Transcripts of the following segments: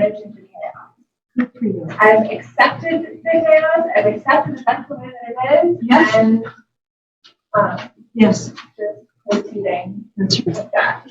committed to doing it. Good for you. I've accepted the chaos. I've accepted that that's the way that it is. Yes. And Yes. just proceeding. That's right. Yeah.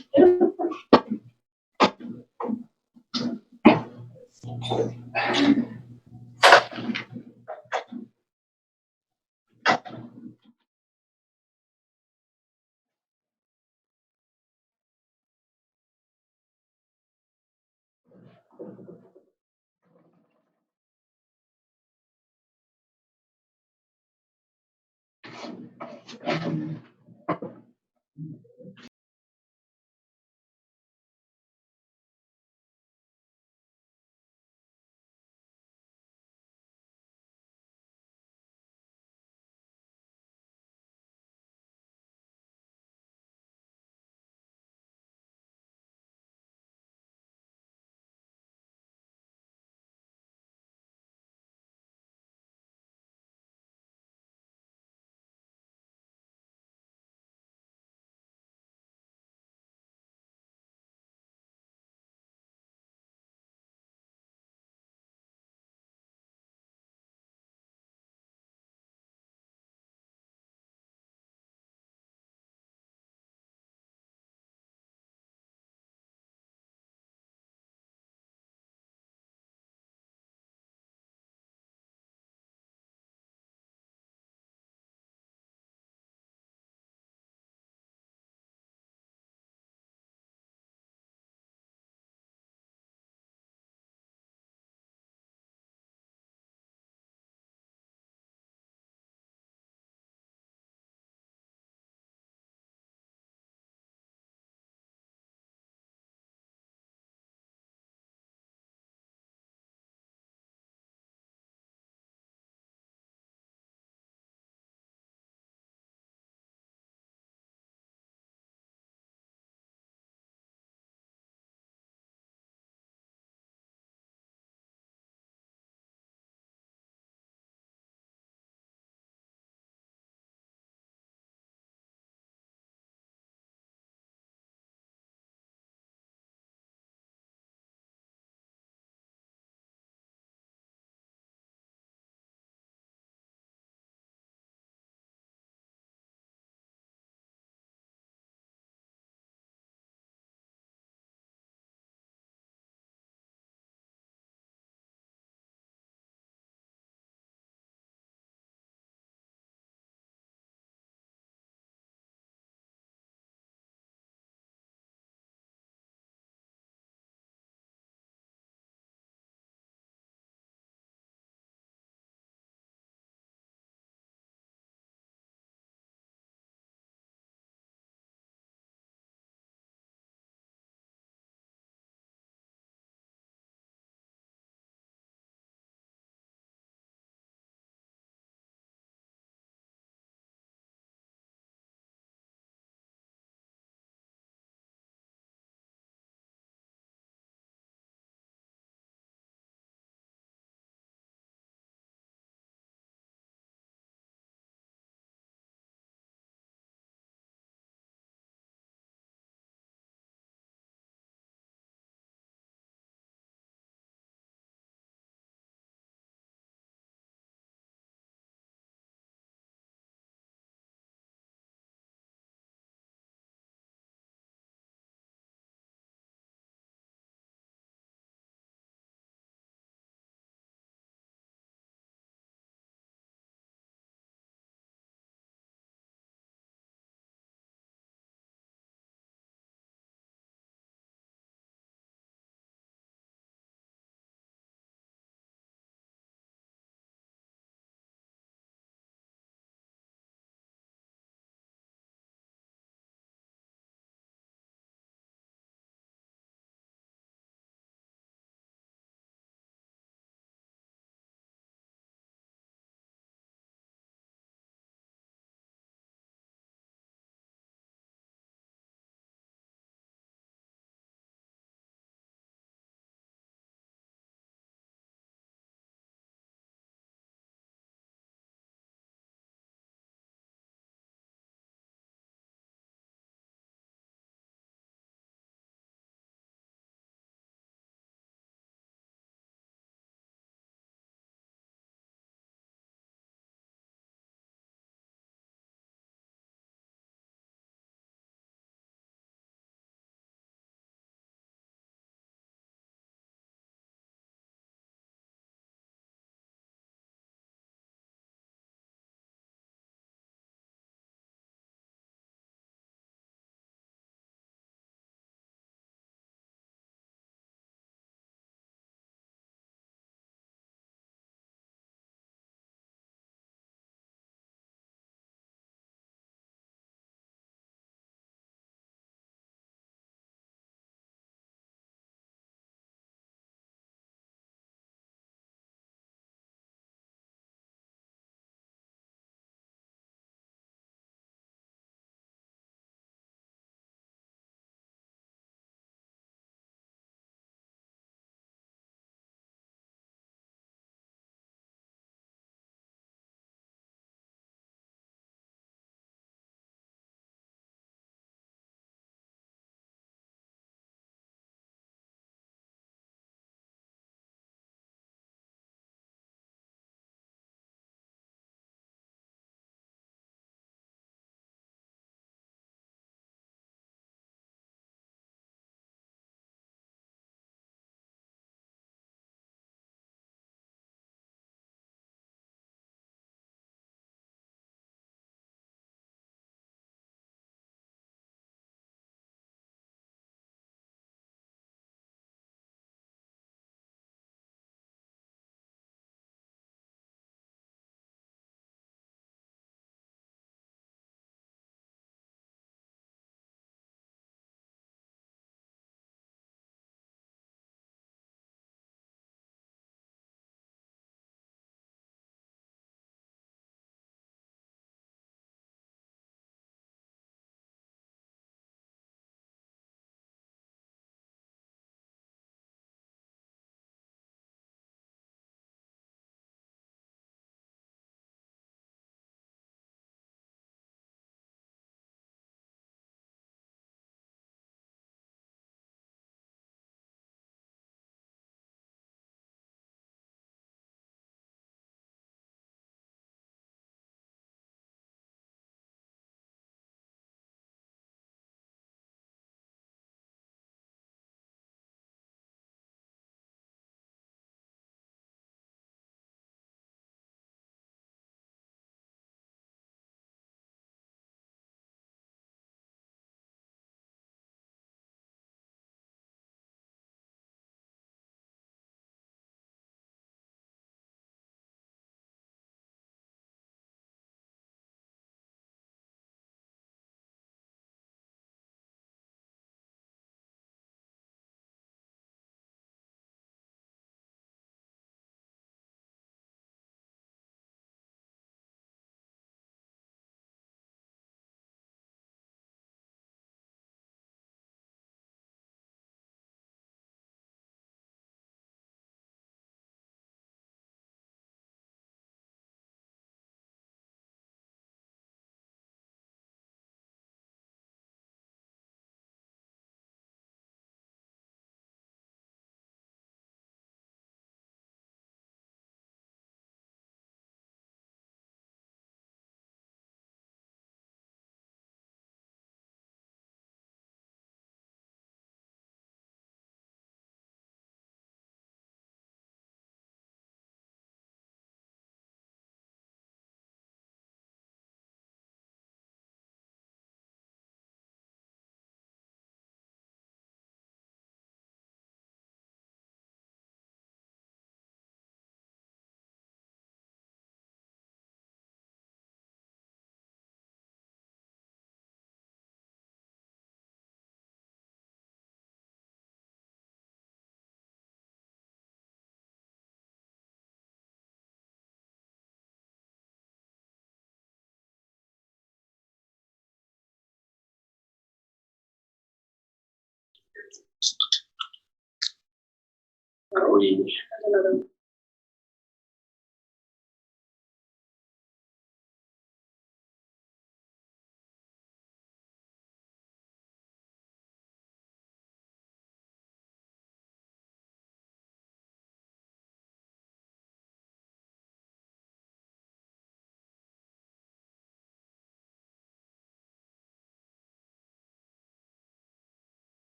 Are we?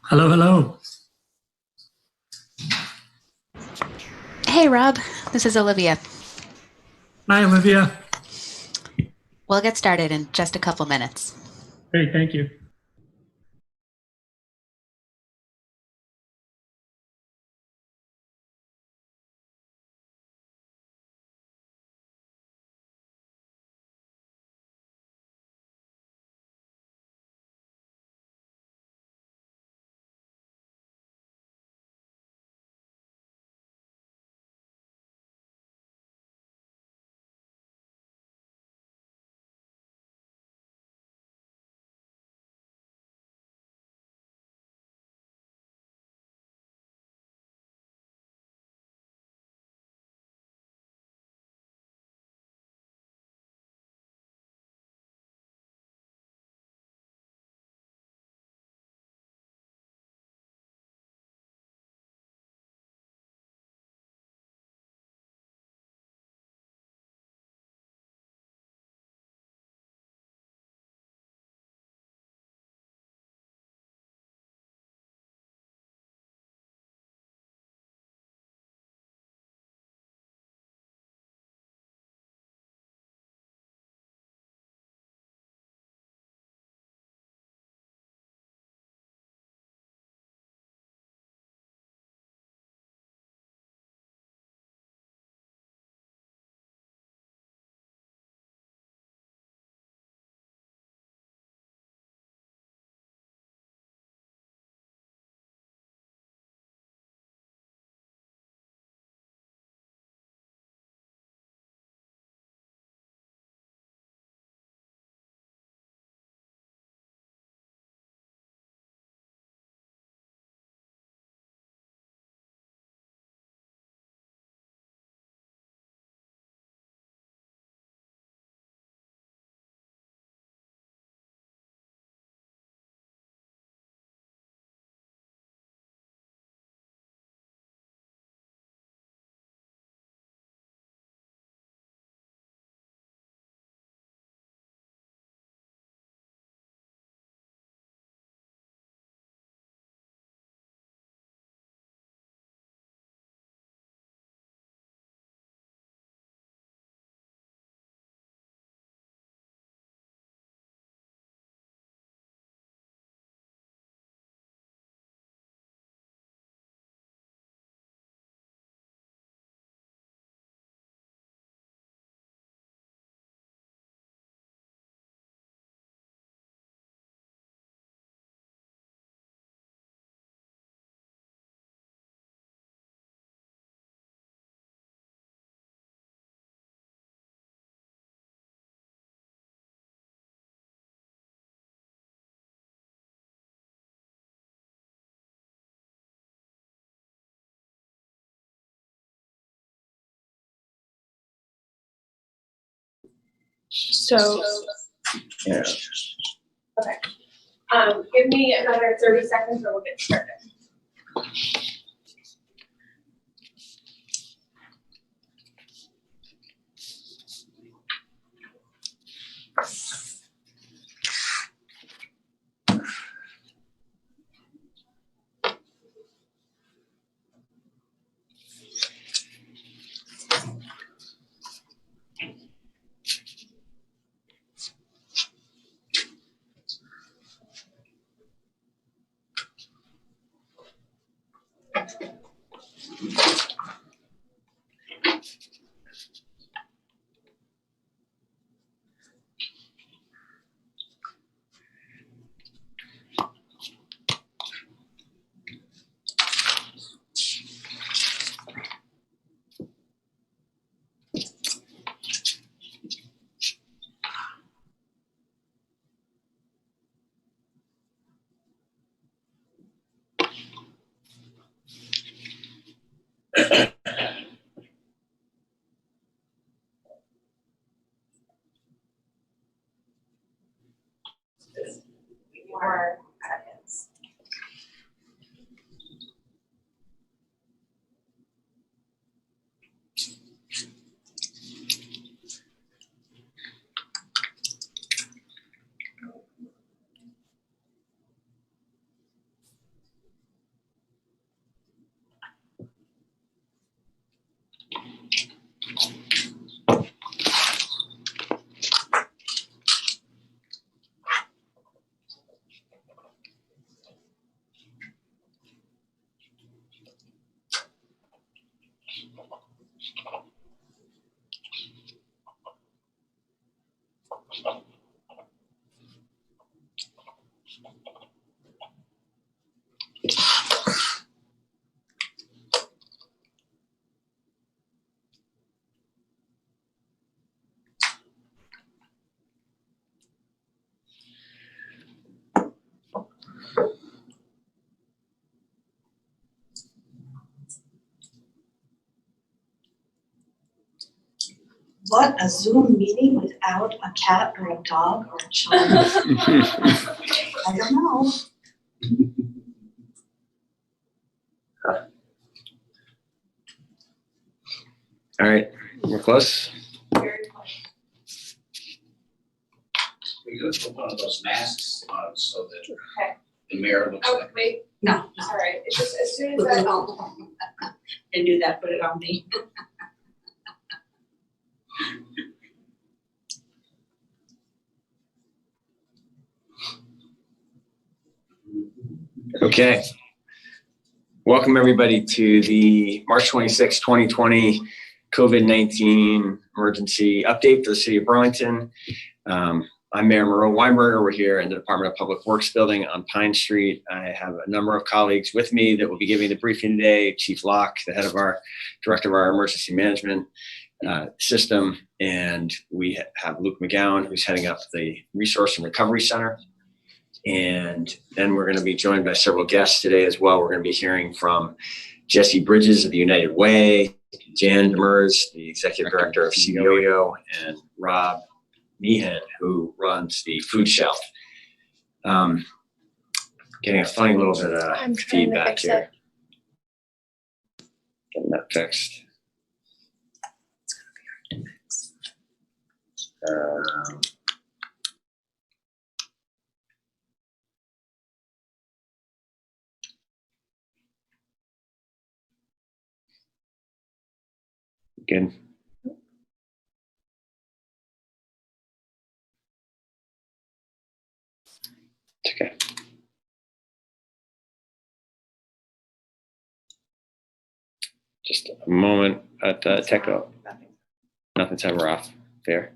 Hello, hello. Hey, Rob. This is Olivia. Hi, Olivia. We'll get started in just a couple minutes. Great, thank you. So, yeah. Okay. Give me another 30 seconds and we'll get started. What, a Zoom meeting without a cat or a dog or a child? I don't know. All right, we're close. Very close. We go put one of those masks on so that Okay. the mayor looks Oh, like. wait, No. all right, it's just as soon as Put it I, on. Didn't do that, put it on me. Okay. Welcome everybody to the March 26, 2020 COVID-19 emergency update for the city of Burlington. I'm Mayor Weinberger. We're here in the Department of Public Works building on Pine Street. I have a number of colleagues with me that will be giving the briefing today. Chief Locke, the head of our director of our emergency management system, and we have Luke McGowan, who's heading up the Resource and Recovery Center. And then we're going to be joined by several guests today as well. We're going to be hearing from Jesse Bridges of the United Way, Jan Demers, the executive director of CBOYO, and Rob Meehan, who runs the food shelf. Getting a funny little bit I'm of trying to feedback fix here. Getting that fixed. Good. It's okay. Just a moment at the Techo. Nothing's ever off there.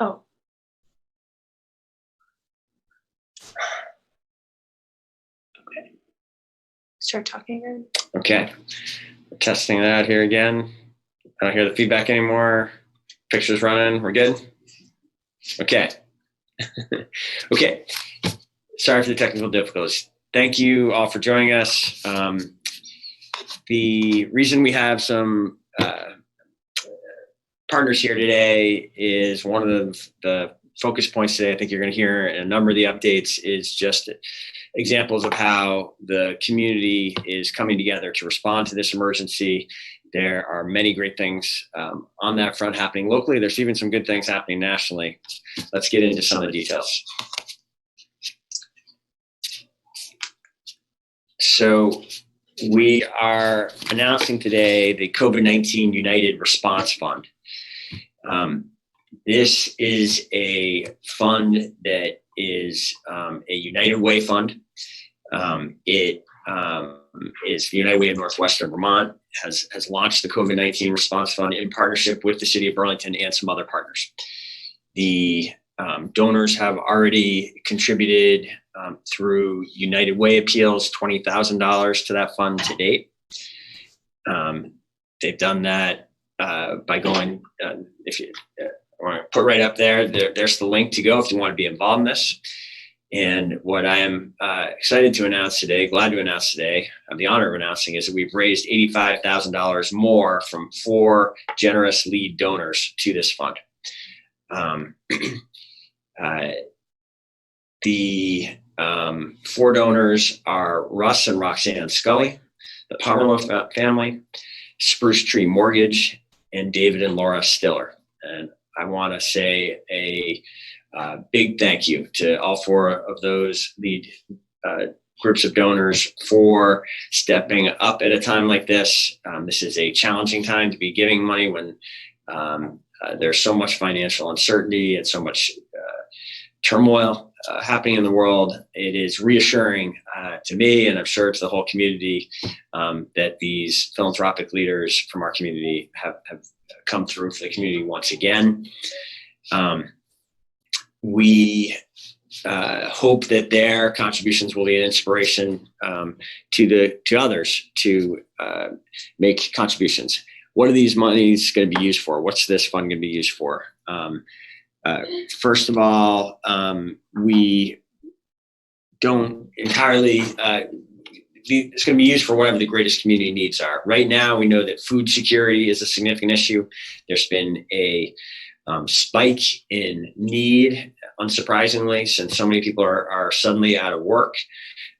Oh. Okay. Start talking again. Okay. We're testing that here again. I don't hear the feedback anymore. Picture's running. We're good? Okay. Okay. Sorry for the technical difficulties. Thank you all for joining us. The reason we have some partners here today is one of the focus points today. I think you're going to hear in a number of the updates is just examples of how the community is coming together to respond to this emergency. There are many great things on that front happening locally. There's even some good things happening nationally. Let's get into some of the details. So we are announcing today the COVID-19 United Response Fund. This is a fund that is a United Way fund. It is the United Way of Northwestern Vermont has launched the COVID-19 Response Fund in partnership with the City of Burlington and some other partners. The donors have already contributed through United Way appeals $20,000 to that fund to date. They've done that by going, if you want to put right up there's the link to go if you want to be involved in this. And what I am excited to announce today, glad to announce today, have the honor of announcing, is that we've raised $85,000 more from 4 generous lead donors to this fund. The 4 donors are Russ and Roxanne Scully, the Pomerleau family, Spruce Tree Mortgage, and David and Laura Stiller. And I want to say a big thank you to all 4 of those lead groups of donors for stepping up at a time like this. This is a challenging time to be giving money when there's so much financial uncertainty and so much turmoil happening in the world. It is reassuring to me, and I'm sure to the whole community, that these philanthropic leaders from our community have come through for the community once again. We hope that their contributions will be an inspiration to others to make contributions. What are these monies going to be used for? What's this fund going to be used for? First of all, we don't entirely, it's going to be used for whatever the greatest community needs are. Right now, we know that food security is a significant issue. There's been a spike in need, unsurprisingly, since so many people are suddenly out of work.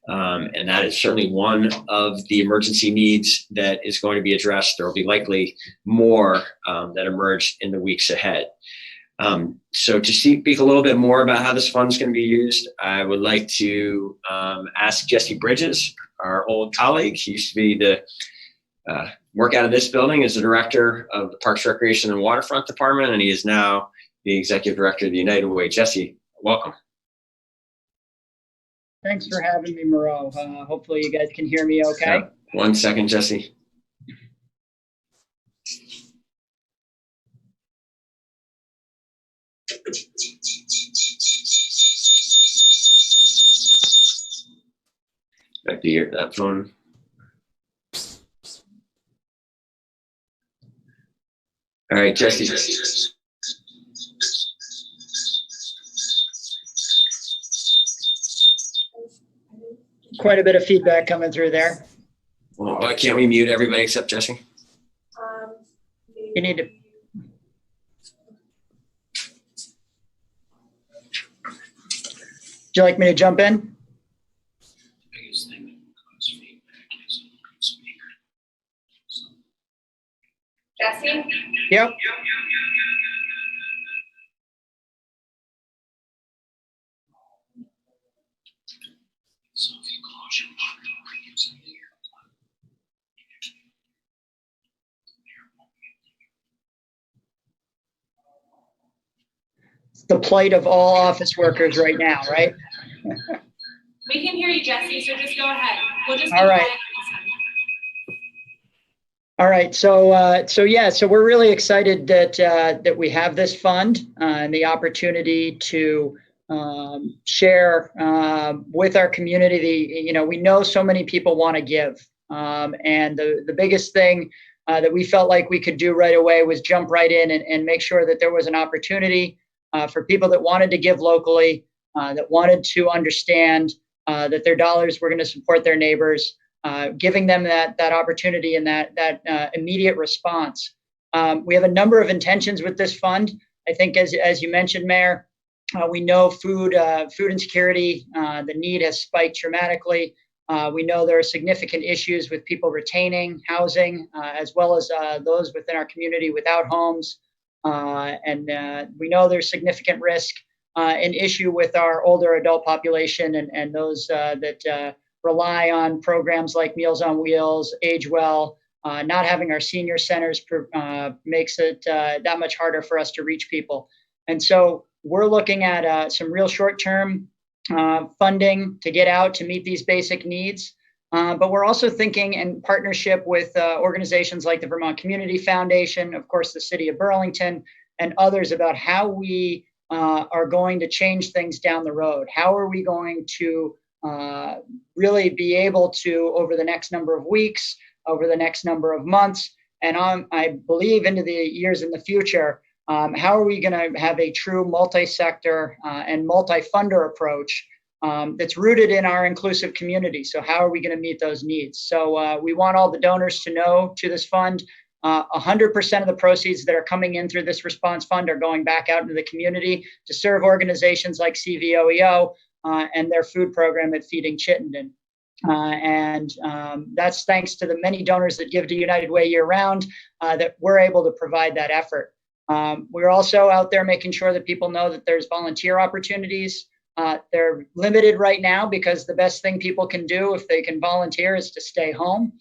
And that is certainly one of the emergency needs that is going to be addressed. There will be likely more that emerge in the weeks ahead. So to speak a little bit more about how this fund is going to be used, I would like to ask Jesse Bridges, our old colleague. He used to be the work out of this building as the director of the Parks, Recreation, and Waterfront Department, and he is now the executive director of the United Way. Jesse, welcome. Thanks for having me, Moreau. Hopefully you guys can hear me okay. Yeah. 1 second, Jesse. Back to that phone. All right, Jesse. Quite a bit of feedback coming through there. Well, why can't we mute everybody except Jesse? You need to. Would you like me to jump in? Jesse? Yep. It's the plight of all office workers right now, right? We can hear you, Jesse, so just go ahead. We'll just be All right. quiet. All right, so we're really excited that we have this fund and the opportunity to share with our community. We know so many people want to give, and the biggest thing that we felt like we could do right away was jump right in and make sure that there was an opportunity for people that wanted to give locally, that wanted to understand that their dollars were going to support their neighbors. Giving them that opportunity and that immediate response. We have a number of intentions with this fund. I think, as you mentioned, Mayor, we know food insecurity, the need has spiked dramatically. We know there are significant issues with people retaining housing, as well as those within our community without homes. And we know there's significant risk, an issue with our older adult population and those that rely on programs like Meals on Wheels, Age Well. Not having our senior centers makes it that much harder for us to reach people. And so we're looking at some real short-term funding to get out to meet these basic needs. But we're also thinking in partnership with organizations like the Vermont Community Foundation, of course, the City of Burlington, and others about how we are going to change things down the road. How are we going to really be able to, over the next number of weeks, over the next number of months, and I believe into the years in the future, how are we going to have a true multi-sector and multi-funder approach that's rooted in our inclusive community? So how are we going to meet those needs? So we want all the donors to know to this fund, 100% of the proceeds that are coming in through this response fund are going back out into the community to serve organizations like CVOEO, and their food program at Feeding Chittenden. And that's thanks to the many donors that give to United Way year round that we're able to provide that effort. We're also out there making sure that people know that there's volunteer opportunities. They're limited right now because the best thing people can do if they can volunteer is to stay home.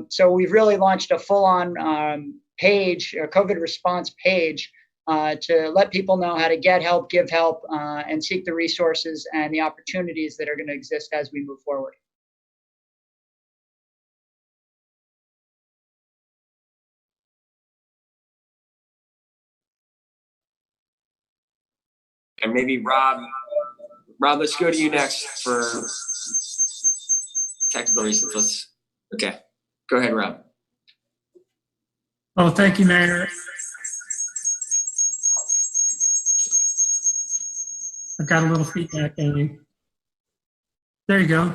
So we've really launched a full-on page, a COVID response page, to let people know how to get help, give help, and seek the resources and the opportunities that are going to exist as we move forward. And maybe Rob, Rob, let's go to you next for technical reasons. Okay, go ahead, Rob. Oh, thank you, Mayor. I've got a little feedback going. There you go.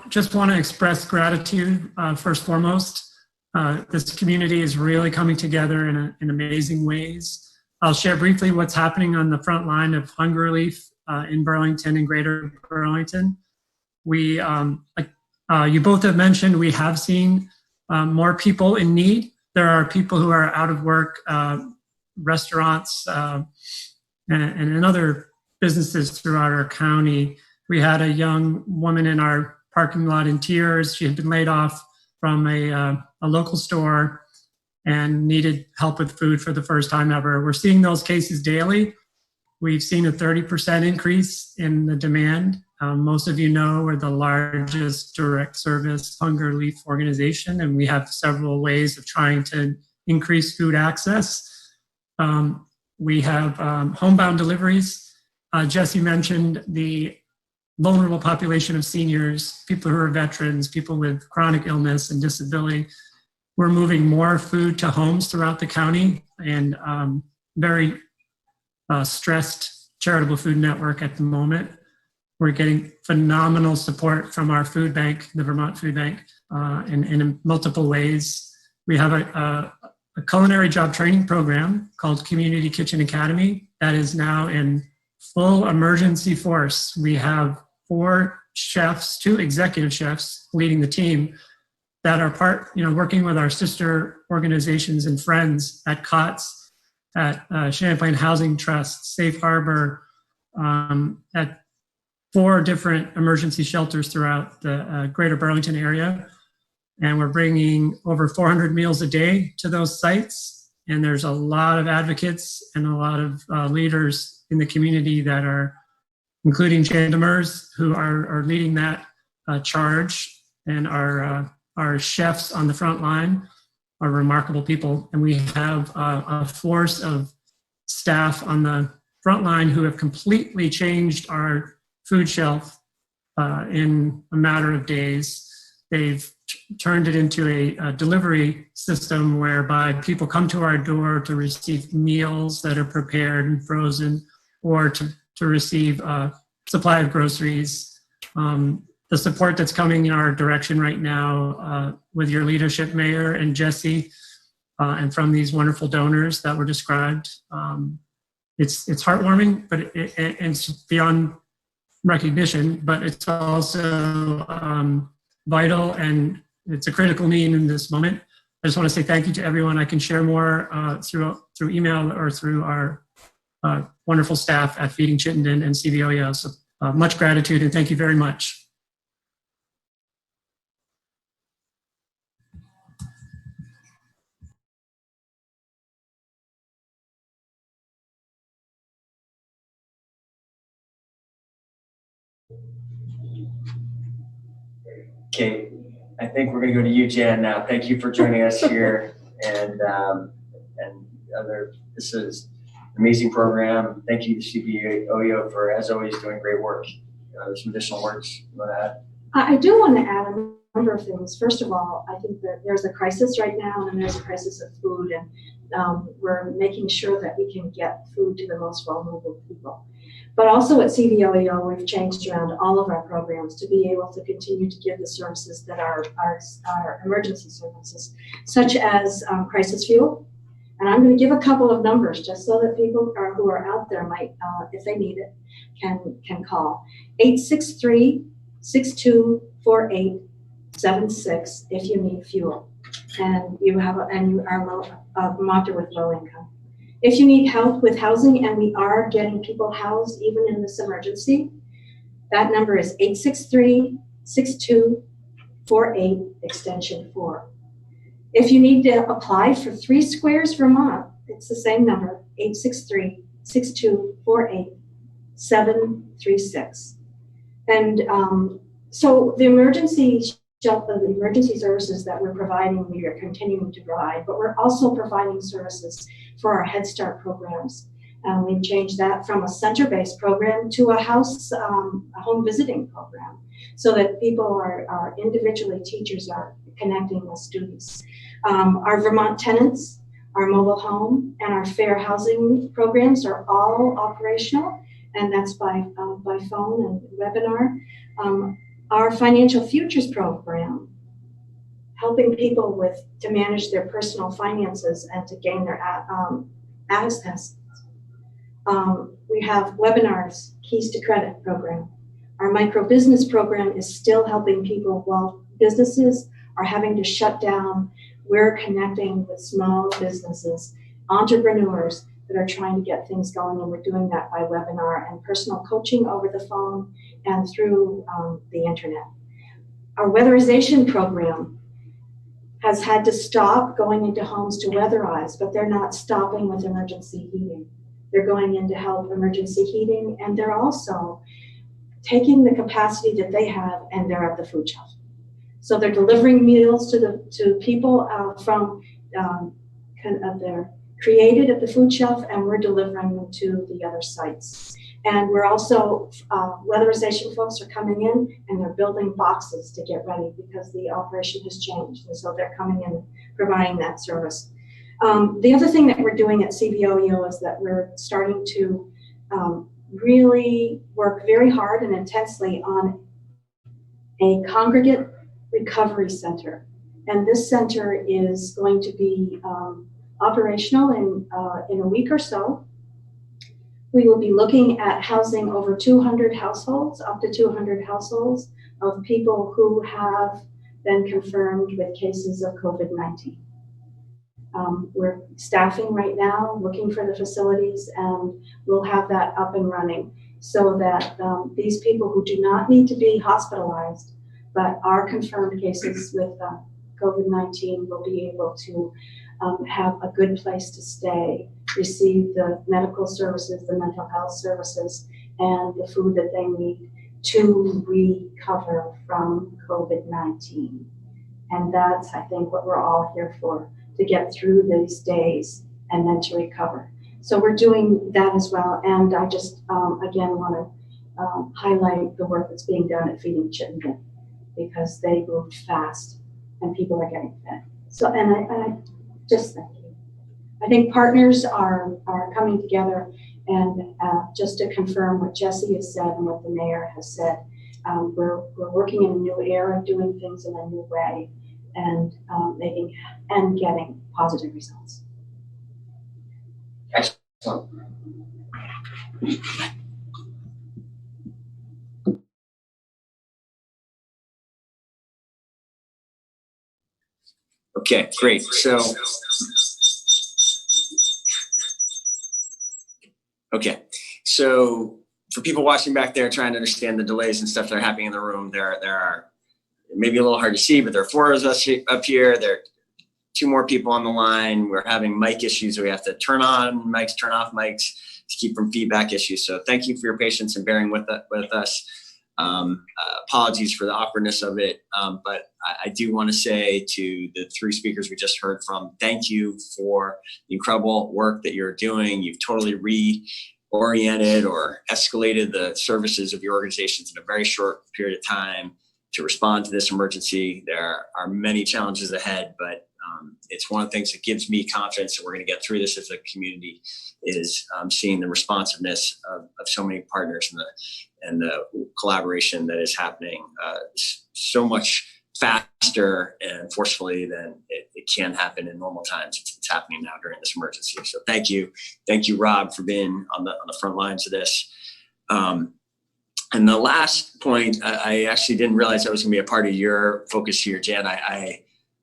Just want to express gratitude first and foremost. This community is really coming together in amazing ways. I'll share briefly what's happening on the front line of hunger relief in Burlington and Greater Burlington. We, you both have mentioned, we have seen more people in need. There are people who are out of work, restaurants, and other businesses throughout our county. We had a young woman in our parking lot in tears. She had been laid off from a local store and needed help with food for the first time ever. We're seeing those cases daily. We've seen a 30% increase in the demand. Most of you know we're the largest direct service hunger relief organization, and we have several ways of trying to increase food access. We have homebound deliveries. Jesse mentioned the vulnerable population of seniors, people who are veterans, people with chronic illness and disability. We're moving more food to homes throughout the county, and very stressed charitable food network at the moment. We're getting phenomenal support from our food bank, the Vermont Food Bank, in multiple ways. We have a culinary job training program called Community Kitchen Academy that is now in full emergency force. We have 4 chefs, 2 executive chefs leading the team that are working with our sister organizations and friends at COTS, at Champlain Housing Trust, Safe Harbor, at 4 different emergency shelters throughout the greater Burlington area. And we're bringing over 400 meals a day to those sites. And there's a lot of advocates and a lot of leaders in the community that are, including Jan Demers, who are leading that charge, and our chefs on the front line are remarkable people. And we have a force of staff on the front line who have completely changed our food shelf in a matter of days. They've turned it into a delivery system whereby people come to our door to receive meals that are prepared and frozen, or to receive a supply of groceries. The support that's coming in our direction right now with your leadership, Mayor and Jesse, and from these wonderful donors that were described, it's heartwarming, but it's beyond recognition, but it's also vital, and it's a critical need in this moment. I just want to say thank you to everyone. I can share more through email or through our wonderful staff at Feeding Chittenden and CVOEO. So much gratitude, and thank you very much. Okay, I think we're going to go to you, Jan, now. Thank you for joining us here, and this is an amazing program. Thank you to CVOEO for, as always, doing great work. There's some additional words you want to add? I do want to add a number of things. First of all, I think that there's a crisis right now, and there's a crisis of food, and we're making sure that we can get food to the most vulnerable people. But also at CVOEO, we've changed around all of our programs to be able to continue to give the services that are emergency services, such as crisis fuel. And I'm going to give a couple of numbers just so that people who are out there might, if they need it, can call. 863-6248-76 if you need fuel and you are a Vermonter with low income. If you need help with housing, and we are getting people housed even in this emergency, that number is 863-6248 extension 4. If you need to apply for 3 Squares Vermont, it's the same number, 863-6248-736. And so the emergency services that we're providing, we are continuing to provide, but we're also providing services for our Head Start programs. We've changed that from a center-based program to a home visiting program, so that people are individually, teachers are connecting with students. Our Vermont tenants, our mobile home, and our fair housing programs are all operational, and that's by phone and webinar. Our financial futures program, helping people to manage their personal finances and to gain their access. We have webinars, Keys to Credit program. Our micro business program is still helping people while businesses are having to shut down. We're connecting with small businesses, entrepreneurs that are trying to get things going, and we're doing that by webinar and personal coaching over the phone and through the internet. Our weatherization program has had to stop going into homes to weatherize, but they're not stopping with emergency heating. They're going in to help emergency heating, and they're also taking the capacity that they have, and they're at the food shelf. So they're delivering meals to people from they're created at the food shelf, and we're delivering them to the other sites. And we're also, weatherization folks are coming in and they're building boxes to get ready because the operation has changed. And so they're coming in providing that service. The other thing that we're doing at CVOEO is that we're starting to really work very hard and intensely on a congregate recovery center. And this center is going to be operational in a week or so. We will be looking at housing over 200 households, up to 200 households of people who have been confirmed with cases of COVID-19. We're staffing right now, looking for the facilities, and we'll have that up and running so that these people who do not need to be hospitalized but are confirmed cases with COVID-19 will be able to have a good place to stay, receive the medical services, the mental health services, and the food that they need to recover from COVID-19. And that's, I think, what we're all here for, to get through these days and then to recover. So we're doing that as well. And I just, again, want to highlight the work that's being done at Feeding Chittenden, because they moved fast and people are getting fed. So, and I just thank you. I think partners are coming together, and just to confirm what Jesse has said and what the mayor has said, we're working in a new era, doing things in a new way, and making and getting positive results. Excellent. Okay, great. So, for people watching back there trying to understand the delays and stuff that are happening in the room, there are maybe a little hard to see, but there are 4 of us up here. There are 2 more people on the line. We're having mic issues, so we have to turn on mics, turn off mics to keep from feedback issues. So thank you for your patience and bearing with us. Apologies for the awkwardness of it, but I do want to say to the 3 speakers we just heard from, thank you for the incredible work that you're doing. You've totally reoriented or escalated the services of your organizations in a very short period of time to respond to this emergency. There are many challenges ahead, but it's one of the things that gives me confidence that we're going to get through this as a community is seeing the responsiveness of so many partners and the collaboration that is happening so much faster and forcefully than it can happen in normal times. It's happening now during this emergency. So thank you, Rob, for being on the front lines of this. And the last point, I actually didn't realize I was going to be a part of your focus here, Jan.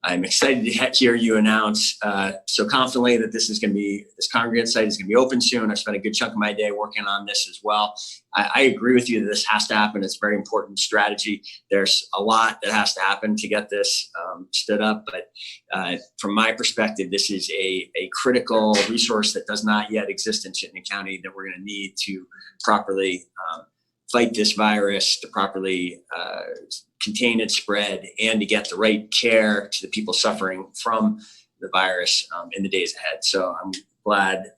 I'm excited to hear you announce so confidently that this congregate site is going to be open soon. I spent a good chunk of my day working on this as well. I agree with you that this has to happen. It's a very important strategy. There's a lot that has to happen to get this stood up, but from my perspective, this is a critical resource that does not yet exist in Chittenden County that we're going to need to properly fight this virus, to properly contain its spread, and to get the right care to the people suffering from the virus in the days ahead. So I'm glad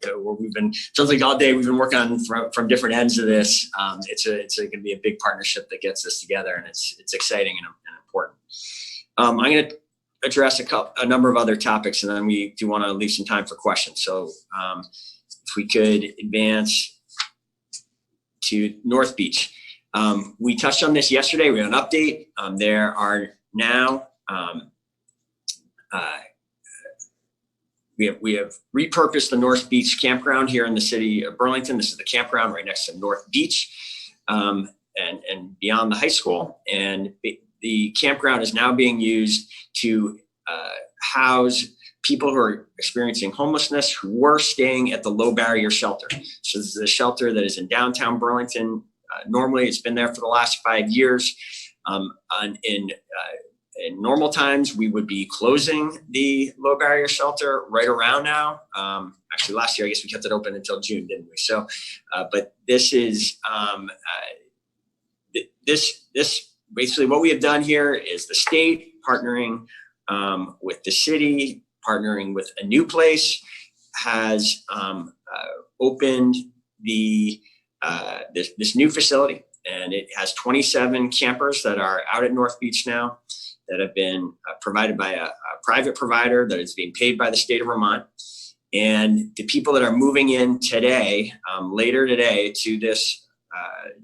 sounds like all day we've been working on from different ends of this. It's going to be a big partnership that gets us together, and it's exciting and important. I'm going to address a number of other topics, and then we do want to leave some time for questions. So if we could advance to North Beach. We touched on this yesterday. We have an update. There are now we have repurposed the North Beach campground here in the city of Burlington. This is the campground right next to North Beach and beyond the high school. And the campground is now being used to house people who are experiencing homelessness who were staying at the Low Barrier Shelter. So this is a shelter that is in downtown Burlington. Normally, it's been there for the last 5 years. In normal times, we would be closing the Low Barrier Shelter right around now. Actually, last year, I guess we kept it open until June, didn't we? So, but this is this basically what we have done here is the state partnering with the city, partnering with a new place, has opened this new facility, and it has 27 campers that are out at North Beach now that have been provided by a private provider that is being paid by the state of Vermont. And the people that are moving in today, later today, to this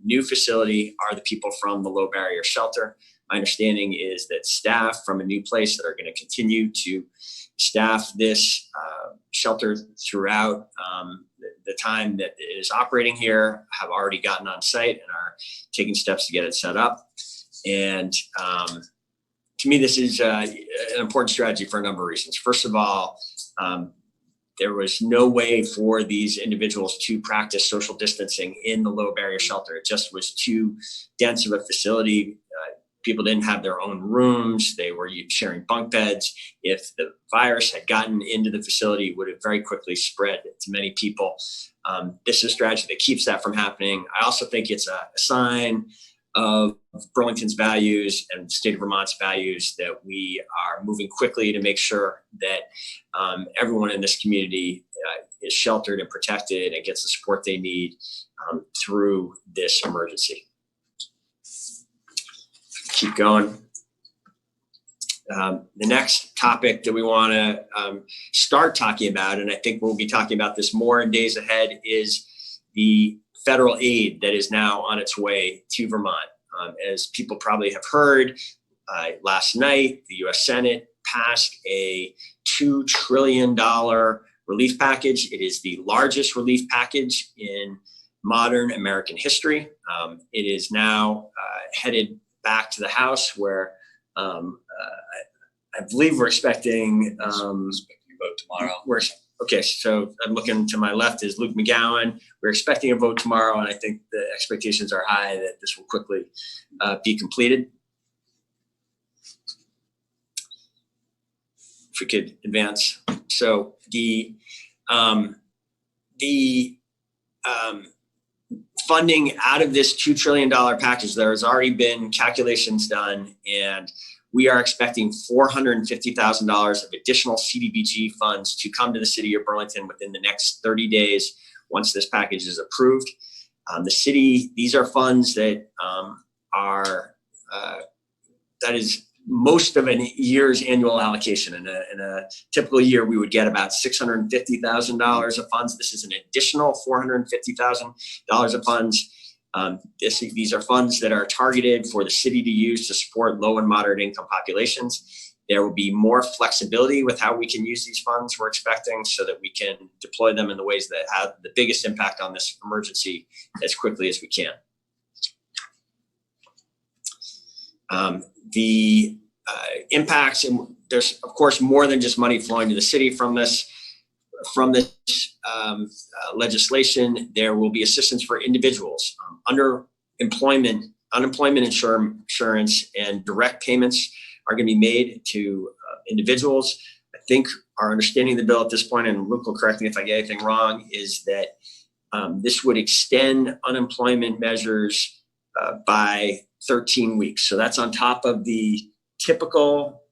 new facility are the people from the Low Barrier Shelter. My understanding is that staff from a new place that are going to continue to staff this shelter throughout the time that it is operating here have already gotten on site and are taking steps to get it set up. And to me, this is an important strategy for a number of reasons. First of all, there was no way for these individuals to practice social distancing in the Low Barrier Shelter. It just was too dense of a facility. People didn't have their own rooms. They were sharing bunk beds. If the virus had gotten into the facility, it would have very quickly spread to many people. This is a strategy that keeps that from happening. I also think it's a sign of Burlington's values and the state of Vermont's values that we are moving quickly to make sure that everyone in this community is sheltered and protected and gets the support they need through this emergency. Keep going. The next topic that we want to start talking about, and I think we'll be talking about this more in days ahead, is the federal aid that is now on its way to Vermont. As people probably have heard, last night, the U.S. Senate passed a $2 trillion relief package. It is the largest relief package in modern American history. It is now headed back to the House, where I believe we're expecting a vote tomorrow. Okay, so I'm looking to my left is Luke McGowan. We're expecting a vote tomorrow, and I think the expectations are high that this will quickly be completed. If we could advance. So the funding out of this $2 trillion package, there has already been calculations done, and we are expecting $450,000 of additional CDBG funds to come to the city of Burlington within the next 30 days once this package is approved. The city, these are funds that that is most of a year's annual allocation. In a typical year, we would get about $650,000 of funds. This is an additional $450,000 of funds. These are funds that are targeted for the city to use to support low and moderate income populations. There will be more flexibility with how we can use these funds, we're expecting, so that we can deploy them in the ways that have the biggest impact on this emergency as quickly as we can. The impacts, and there's of course more than just money flowing to the city from this legislation. There will be assistance for individuals. Unemployment insurance and direct payments are going to be made to individuals. I think our understanding of the bill at this point, and Luke will correct me if I get anything wrong, is that this would extend unemployment measures by 13 weeks. So that's on top of the typical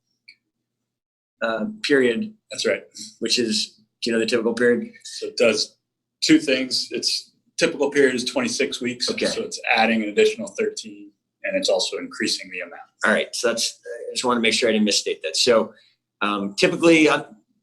period. That's right. Which is Do you know the typical period? So it does two things. Its typical period is 26 weeks. Okay. So it's adding an additional 13, and it's also increasing the amount. All right. So that's, I just want to make sure I didn't misstate that. So typically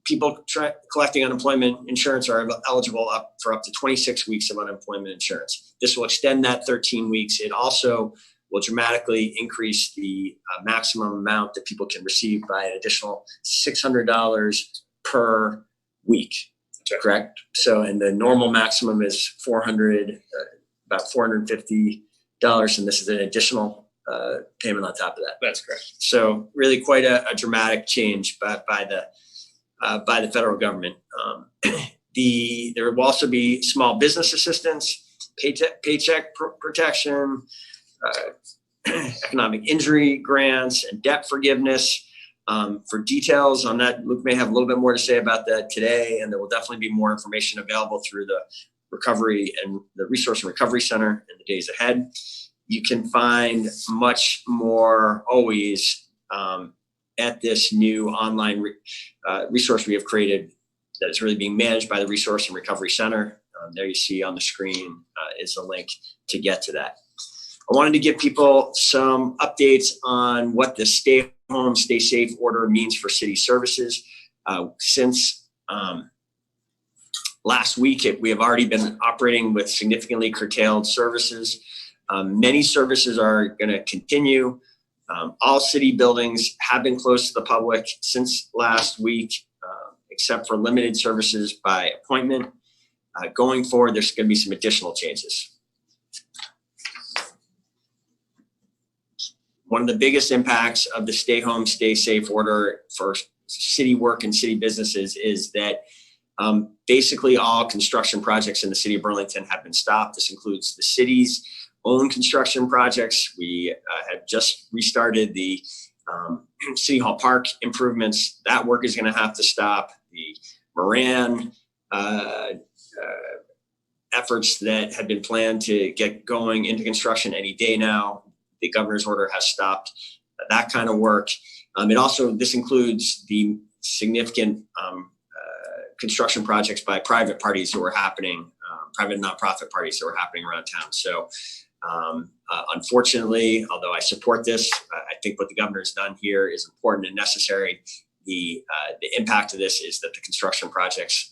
people collecting unemployment insurance are eligible for up to 26 weeks of unemployment insurance. This will extend that 13 weeks. It also will dramatically increase the maximum amount that people can receive by an additional $600 per week. Right. Correct? So, and the normal maximum is about $450, and this is an additional payment on top of that. That's correct. So, really quite a dramatic change by the federal government. There will also be small business assistance, paycheck protection, economic injury grants, and debt forgiveness. For details on that, Luke may have a little bit more to say about that today, and there will definitely be more information available through the Recovery and the Resource and Recovery Center in the days ahead. You can find much more always at this new online resource we have created that is really being managed by the Resource and Recovery Center. There you see on the screen is a link to get to that. I wanted to give people some updates on what the stay home, stay safe order means for city services. Since last week, we have already been operating with significantly curtailed services. Many services are going to continue. All city buildings have been closed to the public since last week, except for limited services by appointment. Going forward, there's going to be some additional changes. One of the biggest impacts of the stay home, stay safe order for city work and city businesses is that basically all construction projects in the city of Burlington have been stopped. This includes the city's own construction projects. We have just restarted the City Hall Park improvements. That work is going to have to stop. The Moran efforts that had been planned to get going into construction any day now, the governor's order has stopped that kind of work. This includes the significant construction projects by private parties who are happening, private nonprofit parties that were happening around town. So unfortunately, although I support this, I think what the governor's done here is important and necessary. The impact of this is that the construction projects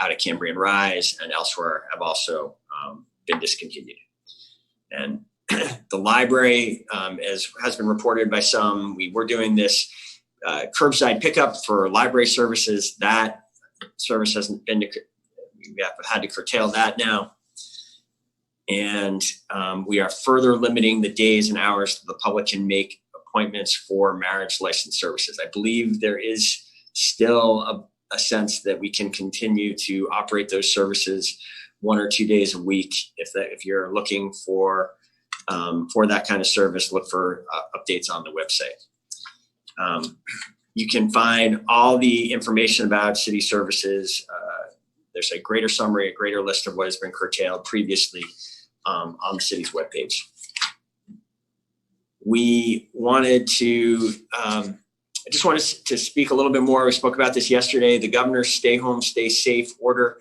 out of Cambrian Rise and elsewhere have also been discontinued. And the library, as has been reported by some, we were doing this curbside pickup for library services. That service hasn't been, we have had to curtail that now. And we are further limiting the days and hours that the public can make appointments for marriage license services. I believe there is still a sense that we can continue to operate those services 1 or 2 days a week. If you're looking for that kind of service, look for updates on the website. You can find all the information about city services. There's a greater summary, a greater list of what has been curtailed previously on the city's webpage. I just wanted to speak a little bit more. We spoke about this yesterday. The governor's stay home, stay safe order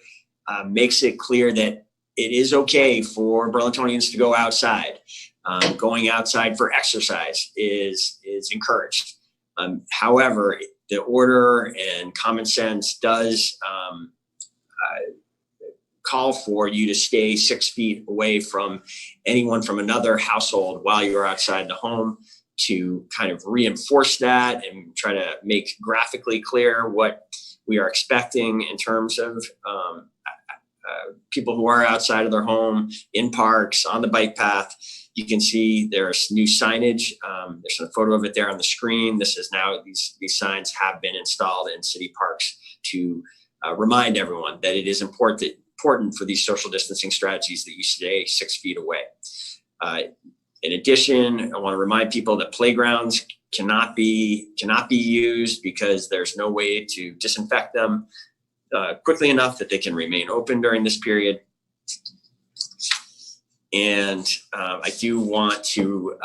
makes it clear that it is okay for Burlingtonians to go outside. Going outside for exercise is encouraged. However, the order and common sense does call for you to stay 6 feet away from anyone from another household while you're outside the home, to kind of reinforce that and try to make graphically clear what we are expecting in terms of people who are outside of their home, in parks, on the bike path. You can see there's new signage. There's a photo of it there on the screen. This is now, these signs have been installed in city parks to remind everyone that it is important for these social distancing strategies that you stay 6 feet away. In addition, I want to remind people that playgrounds cannot be used because there's no way to disinfect them quickly enough that they can remain open during this period. And I do want to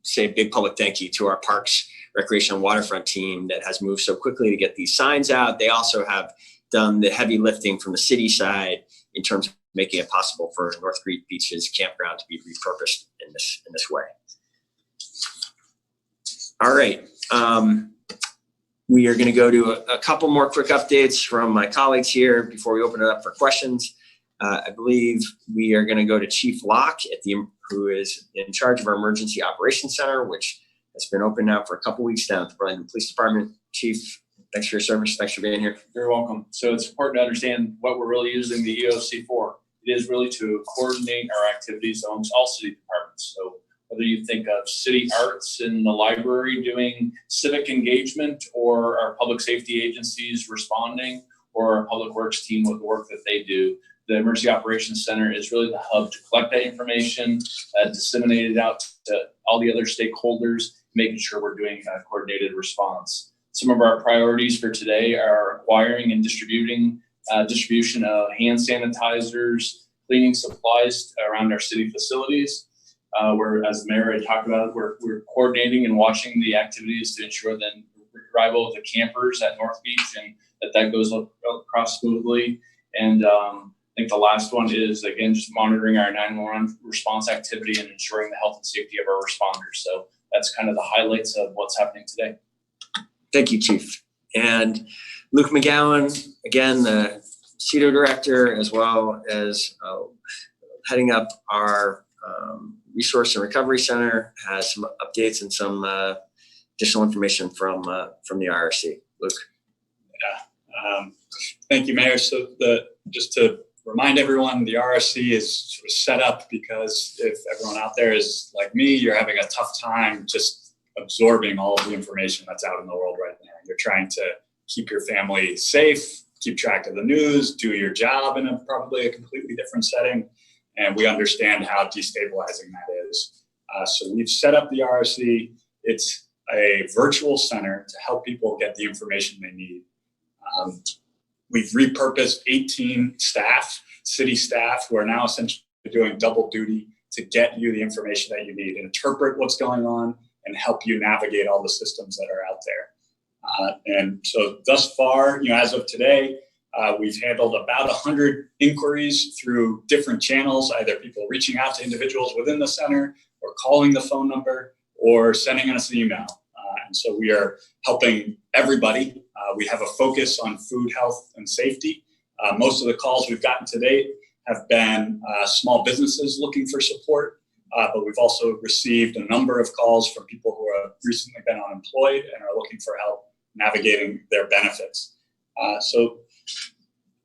say a big public thank you to our Parks, Recreation, and Waterfront team that has moved so quickly to get these signs out. They also have done the heavy lifting from the city side in terms of making it possible for North Creek Beach's campground to be repurposed in this way. All right. We are going to go to a couple more quick updates from my colleagues here before we open it up for questions. I believe we are going to go to Chief Locke, who is in charge of our Emergency Operations Center, which has been open now for a couple weeks now at the Burlington Police Department. Chief, thanks for your service. Thanks for being here. You're welcome. So it's important to understand what we're really using the EOC for. It is really to coordinate our activities amongst all city departments. So whether you think of city arts in the library doing civic engagement, or our public safety agencies responding, or our public works team with the work that they do, the Emergency Operations Center is really the hub to collect that information, disseminate it out to all the other stakeholders, making sure we're doing a coordinated response. Some of our priorities for today are acquiring and distribution of hand sanitizers, cleaning supplies around our city facilities. Where, as the mayor had talked about, we're coordinating and watching the activities to ensure that arrival of the campers at North Beach and that goes across smoothly. And I think the last one is, again, just monitoring our 911 response activity and ensuring the health and safety of our responders. So that's kind of the highlights of what's happening today. Thank you, Chief. And Luke McGowan, again, the CEDO director, as well as heading up our Resource and Recovery Center, has some updates and some additional information from the IRC. Luke. Yeah. Thank you, Mayor. So just to remind everyone, the RSC is sort of set up because if everyone out there is like me, you're having a tough time just absorbing all of the information that's out in the world right now. You're trying to keep your family safe, keep track of the news, do your job in probably a completely different setting. And we understand how destabilizing that is. So we've set up the RSC. It's a virtual center to help people get the information they need. We've repurposed 18 staff, city staff, who are now essentially doing double duty to get you the information that you need, interpret what's going on, and help you navigate all the systems that are out there. And so thus far, as of today, we've handled about 100 inquiries through different channels, either people reaching out to individuals within the center, or calling the phone number, or sending us an email. And so we are helping everybody. We have a focus on food, health, and safety. Most of the calls we've gotten to date have been small businesses looking for support, but we've also received a number of calls from people who have recently been unemployed and are looking for help navigating their benefits. So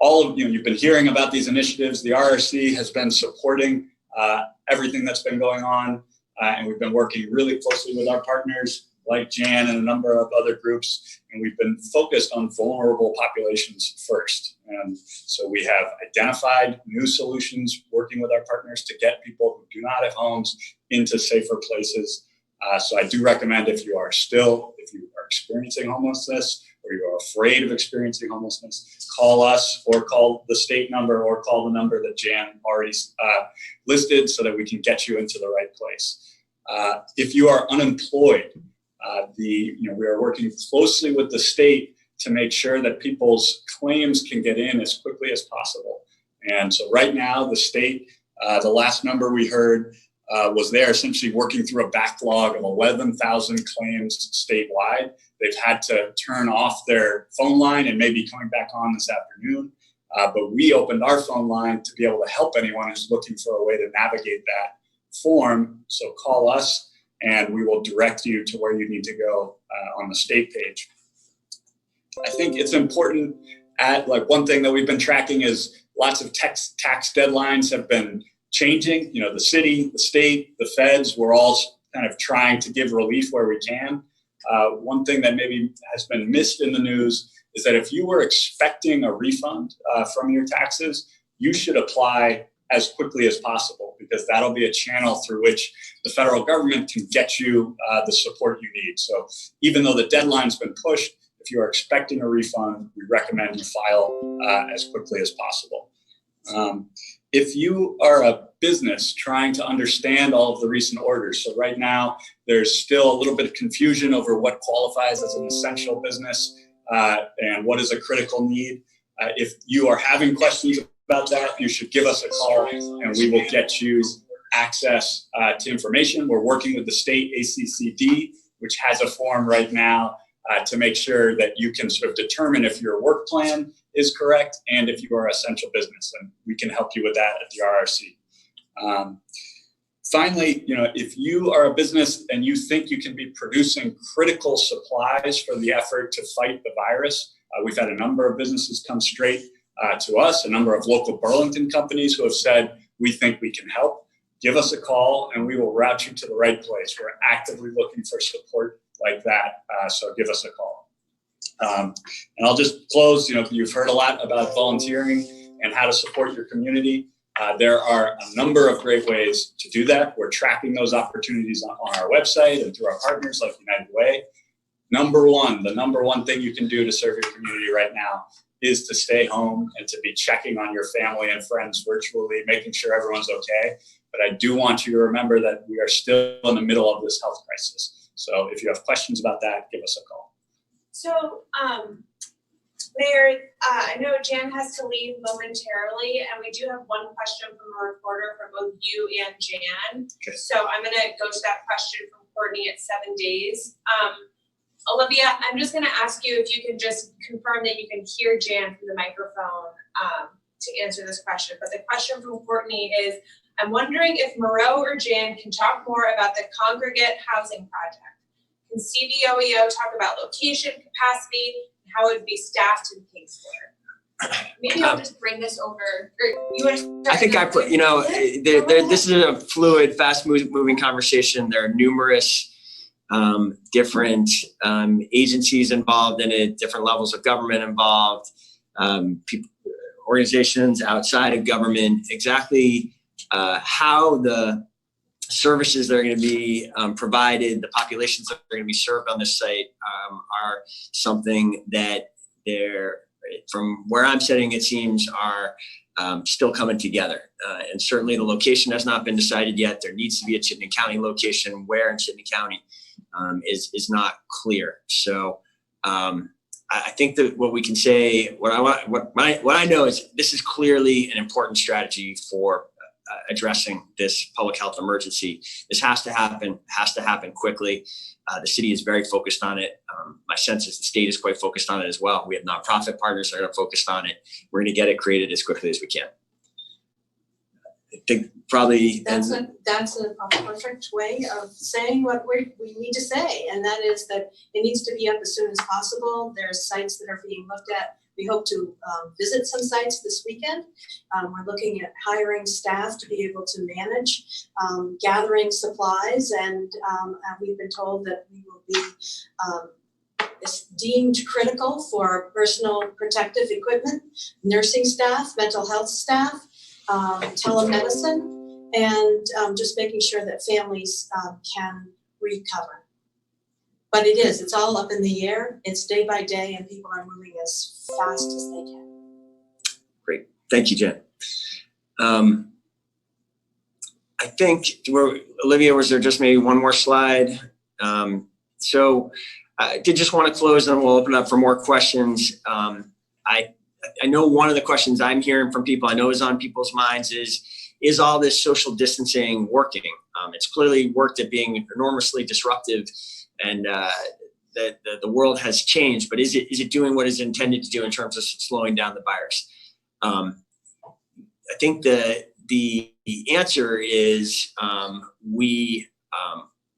all of you've been hearing about these initiatives. The RRC has been supporting everything that's been going on, and we've been working really closely with our partners like Jan and a number of other groups, and we've been focused on vulnerable populations first. And so we have identified new solutions working with our partners to get people who do not have homes into safer places. So I do recommend if you are experiencing homelessness, or you are afraid of experiencing homelessness, call us or call the state number or call the number that Jan already listed so that we can get you into the right place. If you are unemployed, we are working closely with the state to make sure that people's claims can get in as quickly as possible. And so right now, the state, the last number we heard was they're essentially working through a backlog of 11,000 claims statewide. They've had to turn off their phone line and maybe coming back on this afternoon. But we opened our phone line to be able to help anyone who's looking for a way to navigate that form. So call us and we will direct you to where you need to go on the state page. I think it's important one thing that we've been tracking is lots of tax deadlines have been changing. The city, the state, the feds, we're all kind of trying to give relief where we can. One thing that maybe has been missed in the news is that if you were expecting a refund from your taxes, you should apply as quickly as possible, because that'll be a channel through which the federal government can get you the support you need. So even though the deadline's been pushed, if you are expecting a refund, we recommend you file as quickly as possible. If you are a business trying to understand all of the recent orders, so right now there's still a little bit of confusion over what qualifies as an essential business and what is a critical need. If you are having questions about that, you should give us a call and we will get you access to information. We're working with the state ACCD, which has a form right now to make sure that you can sort of determine if your work plan is correct and if you are essential business, and we can help you with that at the RRC. Finally, if you are a business and you think you can be producing critical supplies for the effort to fight the virus, we've had a number of businesses come straight to us, a number of local Burlington companies who have said, we think we can help. Give us a call and we will route you to the right place. We're actively looking for support like that, so give us a call. And I'll just close, you've heard a lot about volunteering and how to support your community. There are a number of great ways to do that. We're tracking those opportunities on our website and through our partners like United Way. The number one thing you can do to serve your community right now is to stay home and to be checking on your family and friends virtually, making sure everyone's okay. But I do want you to remember that we are still in the middle of this health crisis. So if you have questions about that, give us a call. So, Mayor, I know Jan has to leave momentarily, and we do have one question from a reporter for both you and Jan. Okay. So I'm going to go to that question from Courtney at 7 days. Olivia, I'm just going to ask you if you can just confirm that you can hear Jan through the microphone to answer this question. But the question from Courtney is, I'm wondering if Moreau or Jan can talk more about the congregate housing project. Can CVOEO talk about location, capacity, and how it would be staffed and paid for? Maybe I'll just bring this over. Or you want to I think this is a fluid, fast-moving conversation. There are numerous different agencies involved in it, different levels of government involved, organizations outside of government. Exactly how the services that are going to be provided, the populations that are going to be served on this site are something that from where I'm sitting, it seems are still coming together. And certainly the location has not been decided yet. There needs to be a Chittenden County location. Where in Chittenden County is not clear. So I think that what we can say, what I know is this is clearly an important strategy for addressing this public health emergency. This has to happen quickly. The city is very focused on it. My sense is the state is quite focused on it as well. We have nonprofit partners that are focused on it. We're going to get it created as quickly as we can. I think probably that's a perfect way of saying what we need to say, and that is that it needs to be up as soon as possible. There's sites that are being looked at. We hope to visit some sites this weekend. We're looking at hiring staff to be able to manage gathering supplies, and we've been told that we will be deemed critical for personal protective equipment, nursing staff, mental health staff, telemedicine, and just making sure that families can recover. But it's all up in the air. It's day by day, and people are moving as fast as they can. Great. Thank you, Jen. I think, Olivia, was there just maybe one more slide? So I did just want to close, and we'll open up for more questions. I know one of the questions I'm hearing from people, I know is on people's minds, is all this social distancing working? It's clearly worked at being enormously disruptive, and the world has changed, but is it doing what it's intended to do in terms of slowing down the virus? I think the answer is we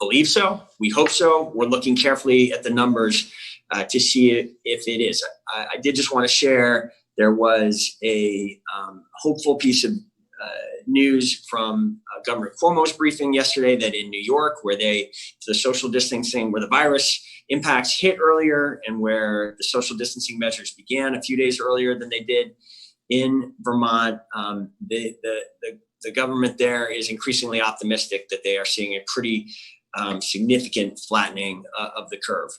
believe so. We hope so. We're looking carefully at the numbers to see if it is. I did just want to share, there was a hopeful piece of news from Governor Cuomo's briefing yesterday that in New York, where the social distancing, where the virus impacts hit earlier and where the social distancing measures began a few days earlier than they did in Vermont, the government there is increasingly optimistic that they are seeing a pretty significant flattening of the curve.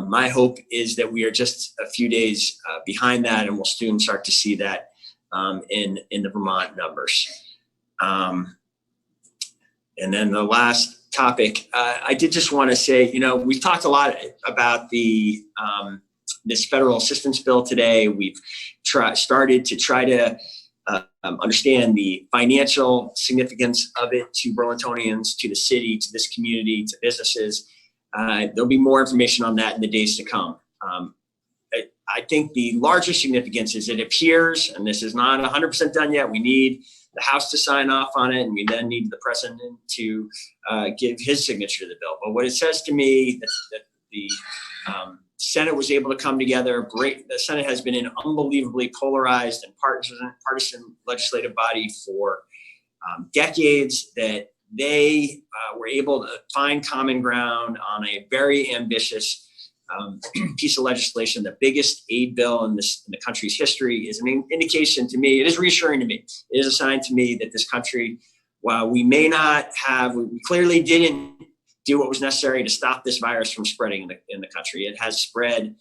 My hope is that we are just a few days behind that, and we'll soon start to see that in the Vermont numbers. And then the last topic, I did just want to say, we've talked a lot about the this federal assistance bill today. We've started to try to understand the financial significance of it to Burlingtonians, to the city, to this community, to businesses. There'll be more information on that in the days to come. I think the larger significance is it appears, and this is not 100% done yet, we need the House to sign off on it, and we then need the President to give his signature to the bill. But what it says to me that the Senate was able to come together. The Senate has been an unbelievably polarized and partisan legislative body for decades, that they were able to find common ground on a very ambitious piece of legislation. The biggest aid bill in the country's history is an indication to me, it is reassuring to me, it is a sign to me that this country, while we may not have, we clearly didn't do what was necessary to stop this virus from spreading in the country. It has spread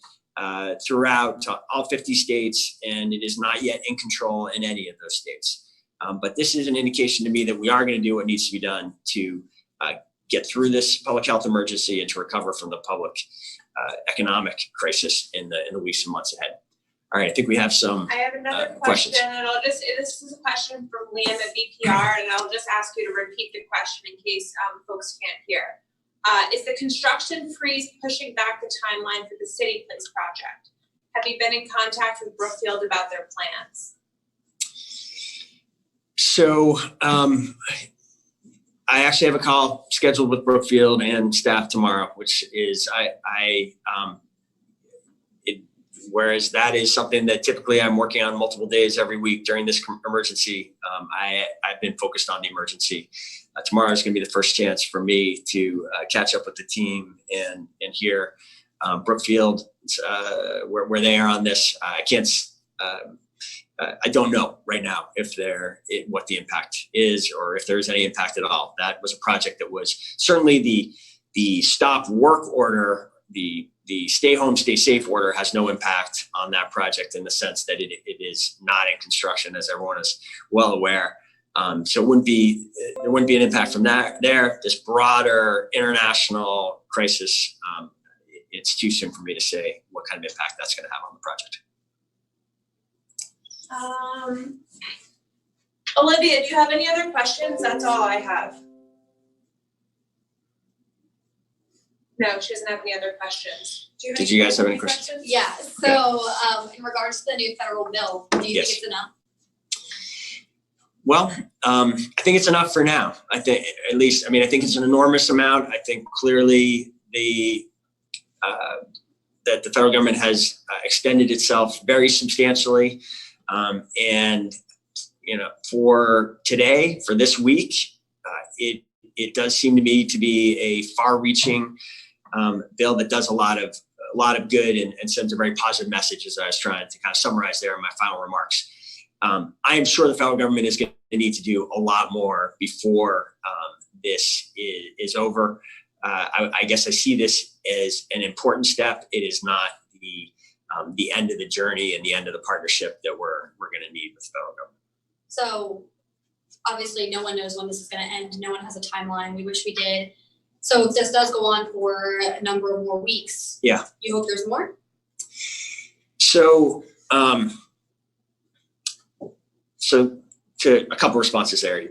throughout to all 50 states, and it is not yet in control in any of those states. But this is an indication to me that we are going to do what needs to be done to get through this public health emergency and to recover from the public economic crisis in the weeks and months ahead. All right, I think we have some I have another questions. question, and this is a question from Liam at BPR, and I'll just ask you to repeat the question in case folks can't hear. Is the construction freeze pushing back the timeline for the City Place project? Have you been in contact with Brookfield about their plans? So I actually have a call scheduled with Brookfield and staff tomorrow, which is whereas that is something that typically I'm working on multiple days every week during this emergency. I've been focused on the emergency. Tomorrow is going to be the first chance for me to catch up with the team and hear Brookfield where they are on this. I can't. I don't know right now what the impact is, or if there is any impact at all. That was a project that was certainly the stop work order, the stay home, stay safe order has no impact on that project in the sense that it is not in construction, as everyone is well aware. So there wouldn't be an impact from that there. This broader international crisis, it's too soon for me to say what kind of impact that's going to have on the project. Olivia, do you have any other questions? That's all I have. No, she doesn't have any other questions. Did you guys have any questions? Yeah, so in regards to the new federal bill, do you think it's enough? Well, I think it's enough for now. I think it's an enormous amount. I think clearly that the federal government has extended itself very substantially. And, for today, for this week, it does seem to me to be a far-reaching bill that does a lot of good and sends a very positive message, as I was trying to kind of summarize there in my final remarks. I am sure the federal government is going to need to do a lot more before this is over. I guess I see this as an important step. It is not the end of the journey and the end of the partnership that we're going to need with the federal government. So obviously no one knows when this is going to end. No one has a timeline. We wish we did. So if this does go on for a number of more weeks, you hope there's more? So to a couple responses there.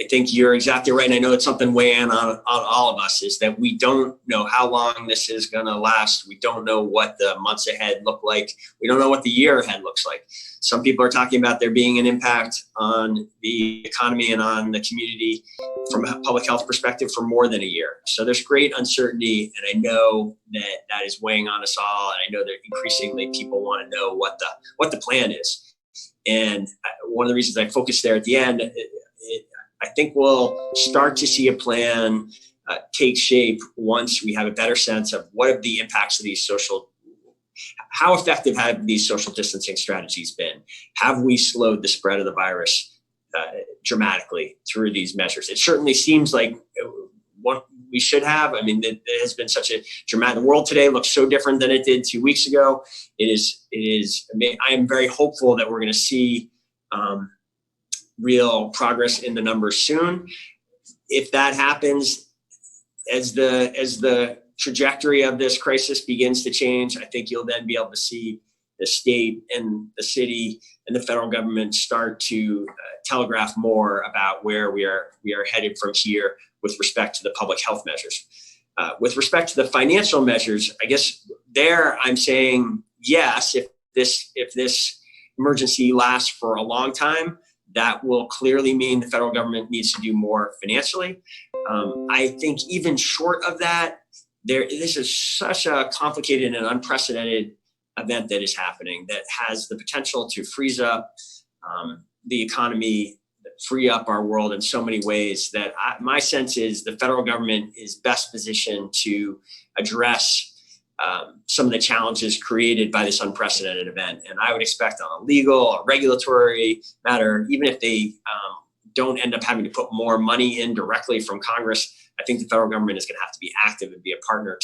I think you're exactly right. And I know it's something weighing on all of us, is that we don't know how long this is going to last. We don't know what the months ahead look like. We don't know what the year ahead looks like. Some people are talking about there being an impact on the economy and on the community from a public health perspective for more than a year. So there's great uncertainty, and I know that is weighing on us all. And I know that increasingly people want to know what the plan is. And one of the reasons I focused there at the end, I think we'll start to see a plan take shape once we have a better sense of what are the impacts of these how effective have these social distancing strategies been? Have we slowed the spread of the virus dramatically through these measures? It certainly seems like what we should have. I mean, there has been such a dramatic, the world today looks so different than it did 2 weeks ago. I am very hopeful that we're going to see real progress in the numbers soon. If that happens, as the trajectory of this crisis begins to change, I think you'll then be able to see the state and the city and the federal government start to telegraph more about where we are headed from here with respect to the public health measures. With respect to the financial measures, I guess there I'm saying yes, if this emergency lasts for a long time, that will clearly mean the federal government needs to do more financially. I think even short of that, this is such a complicated and unprecedented event that is happening that has the potential to freeze up the economy, free up our world in so many ways that my sense is the federal government is best positioned to address some of the challenges created by this unprecedented event. And I would expect on a legal or regulatory matter, even if they don't end up having to put more money in directly from Congress, I think the federal government is going to have to be active and be a partner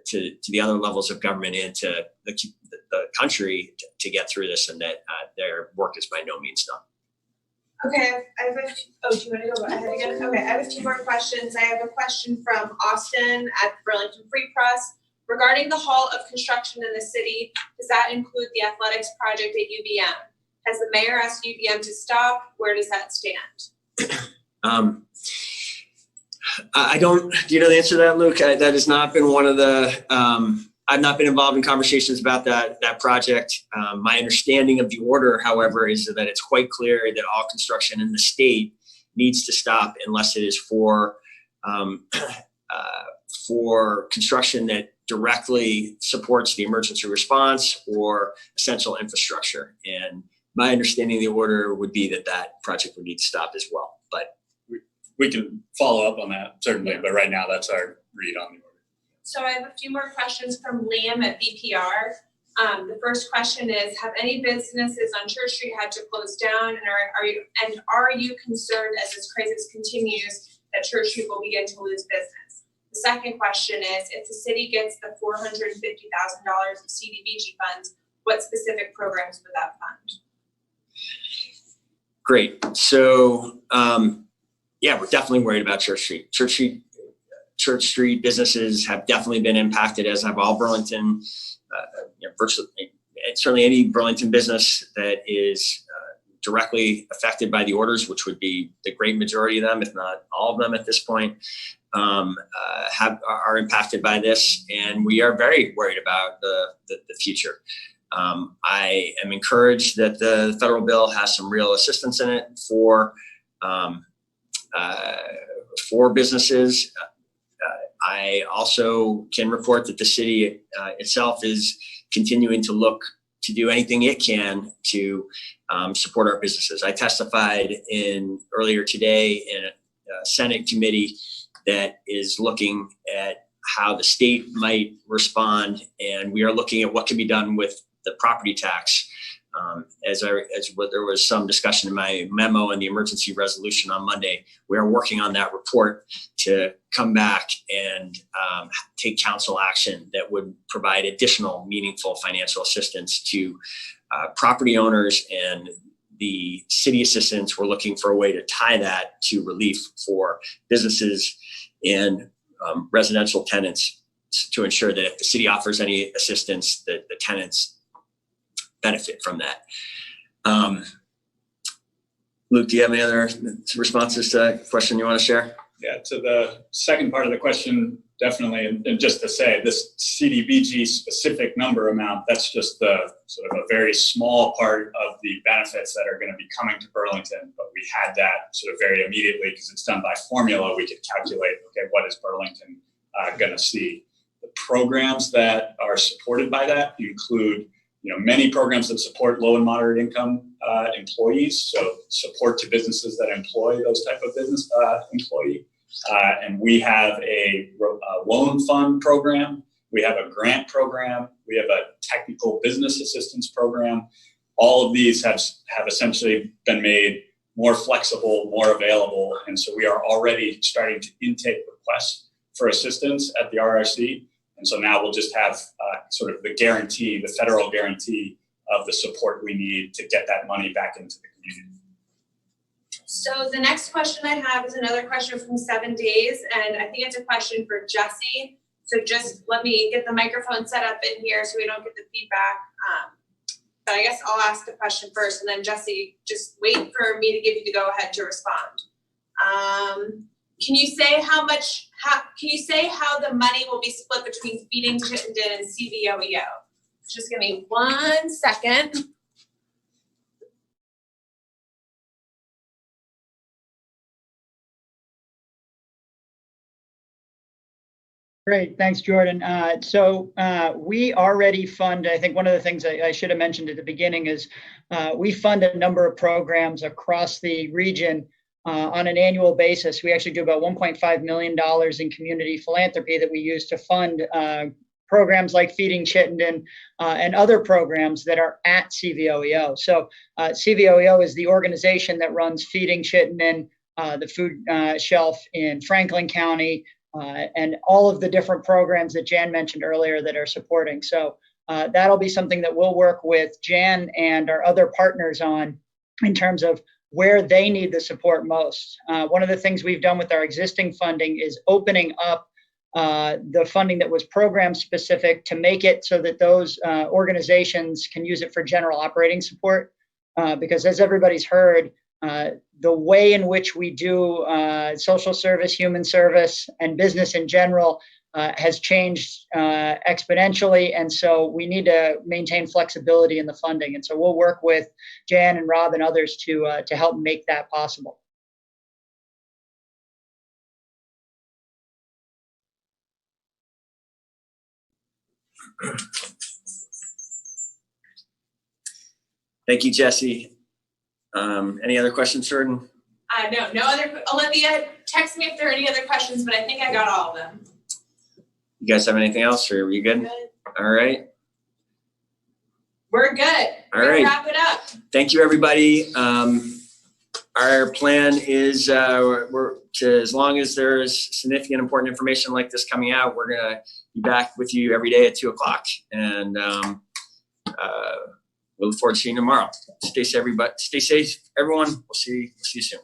to the other levels of government and to the country to get through this, and that their work is by no means done. Okay, I have do you want to go ahead again? Okay, I have a few more questions. I have a question from Austin at Burlington Free Press. Regarding the Hall of Construction in the city, does that include the athletics project at UVM? Has the mayor asked UVM to stop? Where does that stand? I don't, do you know the answer to that, Luke? That has not been one of the, I've not been involved in conversations about that project. My understanding of the order, however, is that it's quite clear that all construction in the state needs to stop unless it is for construction that directly supports the emergency response or essential infrastructure. And my understanding of the order would be that project would need to stop as well. But we can follow up on that, certainly, but right now that's our read on the order. So I have a few more questions from Liam at BPR. The first question is, have any businesses on Church Street had to close down, and are you concerned as this crisis continues that Church Street will begin to lose business? The second question is, if the city gets the $450,000 of CDBG funds, what specific programs would that fund? Great. So, yeah, we're definitely worried about Church Street. Church Street businesses have definitely been impacted, as have all Burlington, virtually, certainly any Burlington business that is directly affected by the orders, which would be the great majority of them, if not all of them at this point, are impacted by this. And we are very worried about the future. I am encouraged that the federal bill has some real assistance in it for businesses. I also can report that the city itself is continuing to look to do anything it can to support our businesses. I testified earlier today in a Senate committee that is looking at how the state might respond, and we are looking at what can be done with the property tax. There was some discussion in my memo and the emergency resolution on Monday. We are working on that report to come back and take council action that would provide additional meaningful financial assistance to property owners, and the city assistants. We're looking for a way to tie that to relief for businesses and residential tenants to ensure that if the city offers any assistance, that the tenants benefit from that. Luke, do you have any other responses to that question you want to share? Yeah, to the second part of the question, definitely. And just to say, this CDBG specific number amount, that's just the sort of a very small part of the benefits that are going to be coming to Burlington. But we had that sort of very immediately because it's done by formula. We could calculate, okay, what is Burlington going to see? The programs that are supported by that include many programs that support low and moderate income employees, so support to businesses that employ those type of business employee. And we have a loan fund program. We have a grant program. We have a technical business assistance program. All of these have essentially been made more flexible, more available. And so we are already starting to intake requests for assistance at the RRC. And so now we'll just have sort of the guarantee, the federal guarantee of the support we need to get that money back into the community. So the next question I have is another question from 7 Days, and I think it's a question for Jesse. So just let me get the microphone set up in here so we don't get the feedback. But I guess I'll ask the question first, and then Jesse, just wait for me to give you the go ahead to respond. Can you say how the money will be split between Feeding Chittenden and CVOEO? Just give me 1 second. Great, thanks, Jordan. So we already fund, I think one of the things I should have mentioned at the beginning is we fund a number of programs across the region on an annual basis. We actually do about $1.5 million in community philanthropy that we use to fund programs like Feeding Chittenden and other programs that are at CVOEO. So CVOEO is the organization that runs Feeding Chittenden, the food shelf in Franklin County, and all of the different programs that Jan mentioned earlier that are supporting. So that'll be something that we'll work with Jan and our other partners on in terms of where they need the support most. One of the things we've done with our existing funding is opening up the funding that was program specific to make it so that those organizations can use it for general operating support. Because as everybody's heard, the way in which we do social service, human service, and business in general has changed exponentially. And so we need to maintain flexibility in the funding. And so we'll work with Jan and Rob and others to help make that possible. Thank you, Jesse. Any other questions, Jordan? No other. Olivia, text me if there are any other questions, but I think I got all of them. You guys have anything else, or are we good? All right. We're good. All right. Wrap it up. Thank you, everybody. Our plan is as long as there's significant important information like this coming out, we're gonna be back with you every day at 2:00. And we look forward to seeing you tomorrow. Stay safe, everybody. Stay safe, everyone. We'll see you soon.